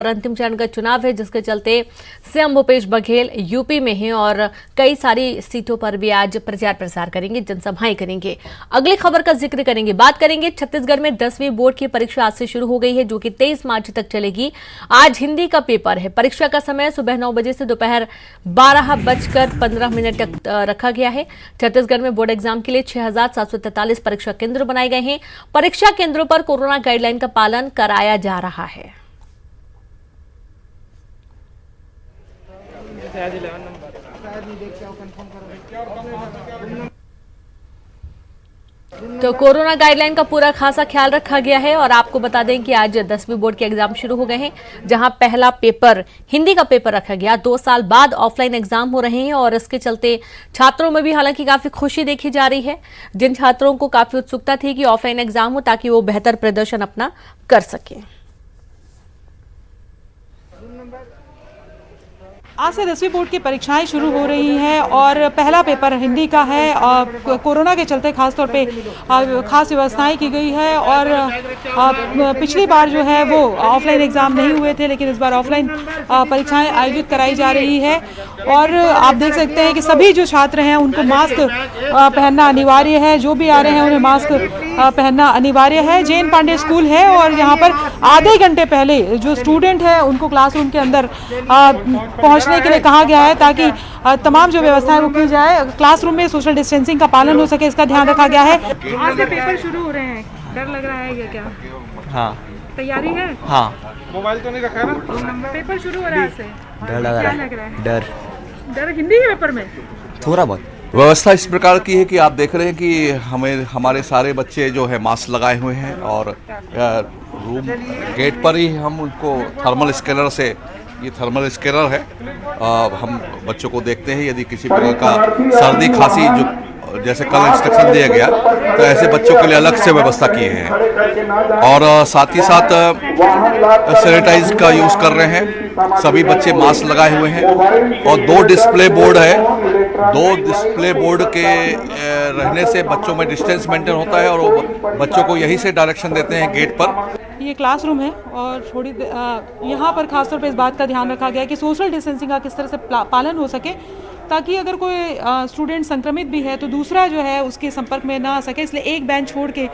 अंतिम चरण का चुनाव है, जिसके चलते सीएम भूपेश बघेल यूपी में हैं और कई सारी सीटों पर भी आज प्रचार प्रसार करेंगे, जनसभाएं करेंगे। अगली खबर का जिक्र करेंगे, बात करेंगे छत्तीसगढ़ में 10वीं बोर्ड की परीक्षा आज से शुरू हो गई है, जो कि 23 मार्च तक चलेगी। आज हिंदी का पेपर है। परीक्षा का समय सुबह 9 बजे से दोपहर 12:15 तक रखा गया है। छत्तीसगढ़ में बोर्ड एग्जाम के लिए 6,743 परीक्षा केंद्र बनाए गए हैं। परीक्षा केंद्रों पर कोरोना गाइडलाइन का पालन कराया जा रहा है। तो कोरोना गाइडलाइन का पूरा खासा ख्याल रखा गया है और आपको बता दें कि आज 10वीं बोर्ड के एग्जाम शुरू हो गए हैं, जहां पहला पेपर हिंदी का पेपर रखा गया। 2 साल बाद ऑफलाइन एग्जाम हो रहे हैं और इसके चलते छात्रों में भी हालांकि काफी खुशी देखी जा रही है। जिन छात्रों को काफी उत्सुकता थी कि ऑफलाइन एग्जाम हो ताकि वो बेहतर प्रदर्शन अपना कर सके। आज से 10वीं बोर्ड की परीक्षाएं शुरू हो रही हैं और पहला पेपर हिंदी का है। कोरोना के चलते खास तौर पे खास व्यवस्थाएं की गई है और पिछली बार जो है वो ऑफलाइन एग्ज़ाम नहीं हुए थे, लेकिन इस बार ऑफलाइन परीक्षाएं आयोजित कराई जा रही है। और आप देख सकते हैं कि सभी जो छात्र हैं उनको मास्क पहनना अनिवार्य है। जो भी आ रहे हैं उन्हें मास्क पहनना अनिवार्य है। जैन पांडे स्कूल है और यहाँ पर आधे घंटे पहले जो स्टूडेंट है उनको क्लासरूम के अंदर पहुँचने के लिए कहा गया है, ताकि तमाम जो व्यवस्थाएं वो की जाए। क्लासरूम में सोशल डिस्टेंसिंग का पालन हो सके, इसका ध्यान रखा गया है। आज से पेपर शुरू हो रहे हैं, डर लग रहा है क्या? हाँ, तैयारी है? हाँ। मोबाइल तो नहीं रखा है ना? पेपर शुरू हो रहा है आज से, डर लग रहा है। डर हिंदी के पेपर में थोड़ा बहुत। व्यवस्था इस प्रकार की है कि आप देख रहे हैं कि हमारे सारे बच्चे जो है मास्क लगाए हुए हैं और रूम गेट पर ही हम उनको थर्मल स्कैनर से, ये थर्मल स्कैनर है, हम बच्चों को देखते हैं। यदि किसी प्रकार का सर्दी खांसी, जो जैसे कल इंस्ट्रक्शन दिया गया, तो ऐसे बच्चों के लिए अलग से व्यवस्था किए हैं और साथ ही साथ सैनिटाइज का यूज़ कर रहे हैं। सभी बच्चे मास्क लगाए हुए हैं और 2 डिस्प्ले बोर्ड है। 2 डिस्प्ले बोर्ड के रहने से बच्चों में डिस्टेंस मेंटेन होता है और वो बच्चों को यहीं से डायरेक्शन देते हैं गेट पर। ये क्लासरूम है और थोड़ी यहाँ पर खासतौर पे इस बात का ध्यान रखा गया है कि सोशल डिस्टेंसिंग का किस तरह से पालन हो सके, ताकि अगर कोई स्टूडेंट संक्रमित भी है तो दूसरा जो है उसके संपर्क में ना आ सके। इसलिए एक बेंच छोड़ के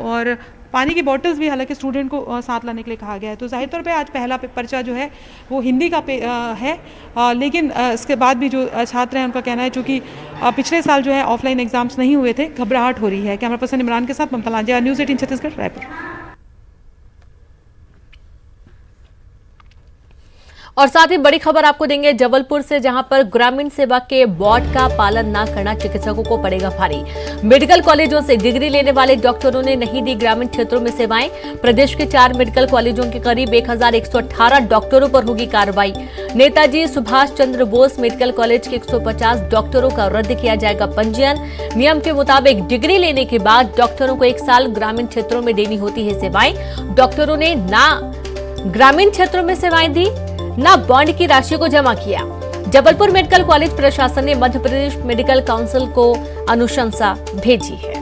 और पानी की बॉटल्स भी हालांकि स्टूडेंट को साथ लाने के लिए कहा गया है। तो जाहिर तौर पे आज पहला पर्चा जो है वो हिंदी का है, लेकिन इसके बाद भी जो छात्र हैं उनका कहना है चूँकि पिछले साल जो है ऑफलाइन एग्जाम्स नहीं हुए थे, घबराहट हो रही है। कैमरा पर्सन इमरान के साथ ममता लांजिया, न्यूज़ 18 छत्तीसगढ़, रायपुर। और साथ ही बड़ी खबर आपको देंगे जबलपुर से, जहां पर ग्रामीण सेवा के बोर्ड का पालन न करना चिकित्सकों को पड़ेगा भारी। मेडिकल कॉलेजों से डिग्री लेने वाले डॉक्टरों ने नहीं दी ग्रामीण क्षेत्रों में सेवाएं। प्रदेश के 4 मेडिकल कॉलेजों के करीब 1,118 डॉक्टरों पर होगी कार्रवाई। नेताजी सुभाष चंद्र बोस मेडिकल कॉलेज के 150 डॉक्टरों का रद्द किया जाएगा पंजीयन। नियम के मुताबिक डिग्री लेने के बाद डॉक्टरों को 1 साल ग्रामीण क्षेत्रों में देनी होती है सेवाएं। डॉक्टरों ने ना ग्रामीण क्षेत्रों में सेवाएं दी, ना बॉन्ड की राशि को जमा किया। जबलपुर मेडिकल कॉलेज प्रशासन ने मध्य प्रदेश मेडिकल काउंसिल को अनुशंसा भेजी है।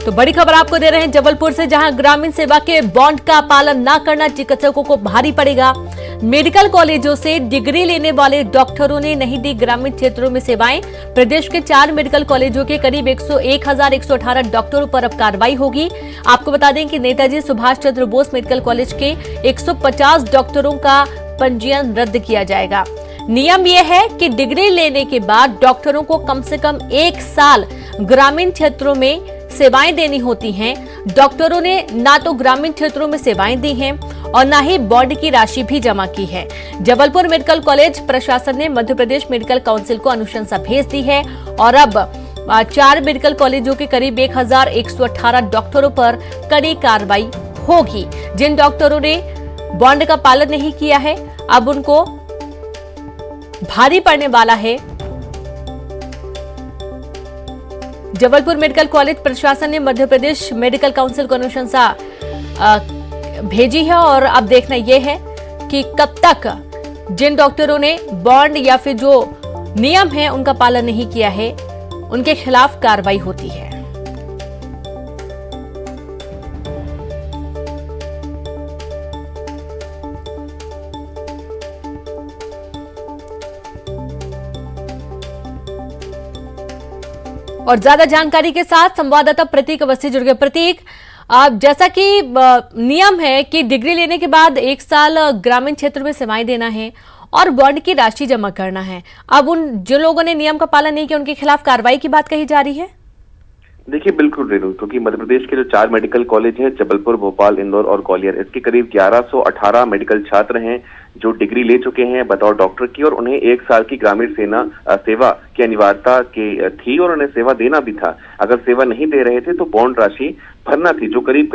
तो बड़ी खबर आपको दे रहे हैं जबलपुर से, जहां ग्रामीण सेवा के बॉन्ड का पालन न करना चिकित्सकों को भारी पड़ेगा। मेडिकल कॉलेजों से डिग्री लेने वाले डॉक्टरों ने नहीं दी ग्रामीण क्षेत्रों में सेवाएं। प्रदेश के 4 मेडिकल कॉलेजों के करीब 1,118 डॉक्टरों पर अब कार्रवाई होगी। आपको बता दें कि नेताजी सुभाष चंद्र बोस मेडिकल कॉलेज के 150 डॉक्टरों का पंजीयन रद्द किया जाएगा। नियम यह है कि डिग्री लेने के बाद डॉक्टरों को कम से कम 1 साल ग्रामीण क्षेत्रों में सेवाएं देनी होती हैं। डॉक्टरों ने ना तो ग्रामीण क्षेत्रों में सेवाएं दी हैं और ना ही बॉन्ड की राशि भी जमा की है। जबलपुर मेडिकल कॉलेज प्रशासन ने मध्य प्रदेश मेडिकल काउंसिल को अनुशंसा भेज दी है और अब 4 मेडिकल कॉलेजों के करीब 1,118 डॉक्टरों पर कड़ी कार्रवाई होगी। जिन डॉक्टरों ने बॉन्ड का पालन नहीं किया है, अब उनको भारी पड़ने वाला है। जबलपुर मेडिकल कॉलेज प्रशासन ने मध्य प्रदेश मेडिकल काउंसिल को अनुशंसा भेजी है और अब देखना यह है कि कब तक जिन डॉक्टरों ने बॉन्ड या फिर जो नियम है उनका पालन नहीं किया है, उनके खिलाफ कार्रवाई होती है। और ज्यादा जानकारी के साथ संवाददाता प्रतीक अवस्थी जुड़ गए। प्रतीक, जैसा कि नियम है कि डिग्री लेने के बाद 1 साल ग्रामीण क्षेत्र में सेवाएं देना है और बॉन्ड की राशि जमा करना है, अब उन जो लोगों ने नियम का पालन नहीं किया उनके खिलाफ कार्रवाई की बात कही जा रही है। देखिए बिल्कुल रेणु, क्योंकि मध्य प्रदेश के जो 4 मेडिकल कॉलेज हैं, जबलपुर, भोपाल, इंदौर और ग्वालियर, इसके करीब 1118 मेडिकल छात्र हैं जो डिग्री ले चुके हैं बतौर डॉक्टर की, और उन्हें 1 साल की ग्रामीण सेवा की अनिवार्यता थी और उन्हें सेवा देना भी था। अगर सेवा नहीं दे रहे थे तो बॉन्ड राशि भरना थी, जो करीब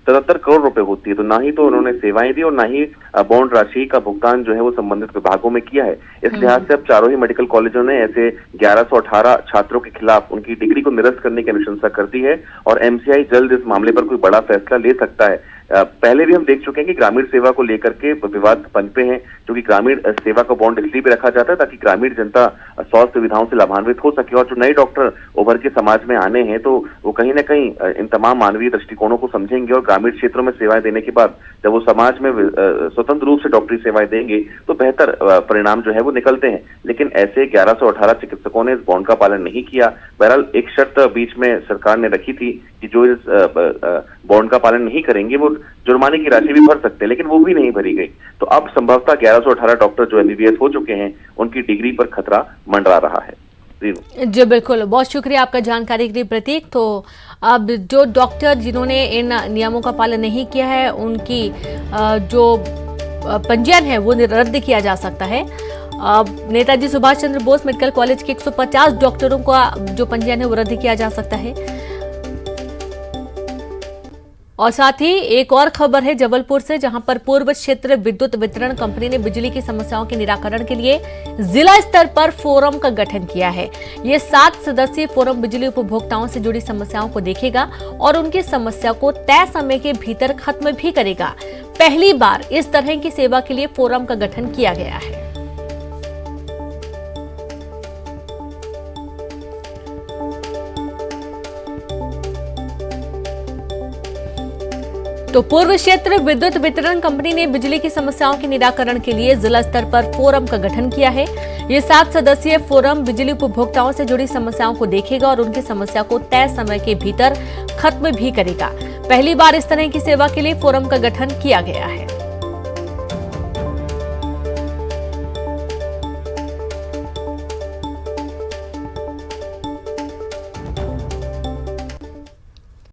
77 करोड़ रुपए होती है। तो ना ही तो उन्होंने सेवाएं दी और ना ही बॉन्ड राशि का भुगतान जो है वो संबंधित विभागों में किया है। इस लिहाज से अब चारों ही मेडिकल कॉलेजों ने ऐसे 1118 छात्रों के खिलाफ उनकी डिग्री को निरस्त करने की अनुशंसा कर दी है और एमसीआई जल्द इस मामले पर कोई बड़ा फैसला ले सकता है। पहले भी हम देख चुके हैं कि ग्रामीण सेवा को लेकर के विवाद पनपे हैं, क्योंकि ग्रामीण सेवा का बॉन्ड इसलिए भी रखा जाता है ताकि ग्रामीण जनता स्वास्थ्य सुविधाओं से लाभान्वित हो सके, और जो नए डॉक्टर उभर के समाज में आने हैं तो वो कहीं ना कहीं इन तमाम मानवीय दृष्टिकोणों को समझेंगे और ग्रामीण क्षेत्रों में सेवाएं देने के बाद जब वो समाज में स्वतंत्र रूप से डॉक्टरी सेवाएं देंगे तो बेहतर परिणाम जो है वो निकलते हैं। लेकिन ऐसे 1118 चिकित्सकों ने इस बॉन्ड का पालन नहीं किया। बहरहाल एक शर्त बीच में सरकार ने रखी थी कि जो इस बॉन्ड का पालन नहीं करेंगे वो जुर्माने की राशि भी भर सकते हैं, लेकिन वो भी नहीं भरी गई। तो अब संभवतः 1118 डॉक्टर जो एमबीबीएस हो चुके हैं उनकी डिग्री पर खतरा मंडरा रहा है। जी बिल्कुल, बहुत शुक्रिया आपका जानकारी के लिए प्रतीक। तो अब जो डॉक्टर जिन्होंने इन नियमों का पालन नहीं किया है उनकी जो पंजीयन है वो रद्द किया जा सकता है। नेताजी सुभाष चंद्र बोस मेडिकल कॉलेज के 150 डॉक्टरों का जो पंजीयन है वो रद्द किया जा सकता है। और साथ ही एक और खबर है जबलपुर से, जहां पर पूर्व क्षेत्र विद्युत वितरण कंपनी ने बिजली की समस्याओं के निराकरण के लिए जिला स्तर पर फोरम का गठन किया है। ये 7 सदस्यीय फोरम बिजली उपभोक्ताओं से जुड़ी समस्याओं को देखेगा और उनकी समस्या को तय समय के भीतर खत्म भी करेगा। पहली बार इस तरह की सेवा के लिए फोरम का गठन किया गया है। तो पूर्व क्षेत्र विद्युत वितरण कंपनी ने बिजली की समस्याओं के निराकरण के लिए जिला स्तर पर फोरम का गठन किया है। ये 7 सदस्यीय फोरम बिजली उपभोक्ताओं से जुड़ी समस्याओं को देखेगा और उनकी समस्या को तय समय के भीतर खत्म भी करेगा। पहली बार इस तरह की सेवा के लिए फोरम का गठन किया गया है।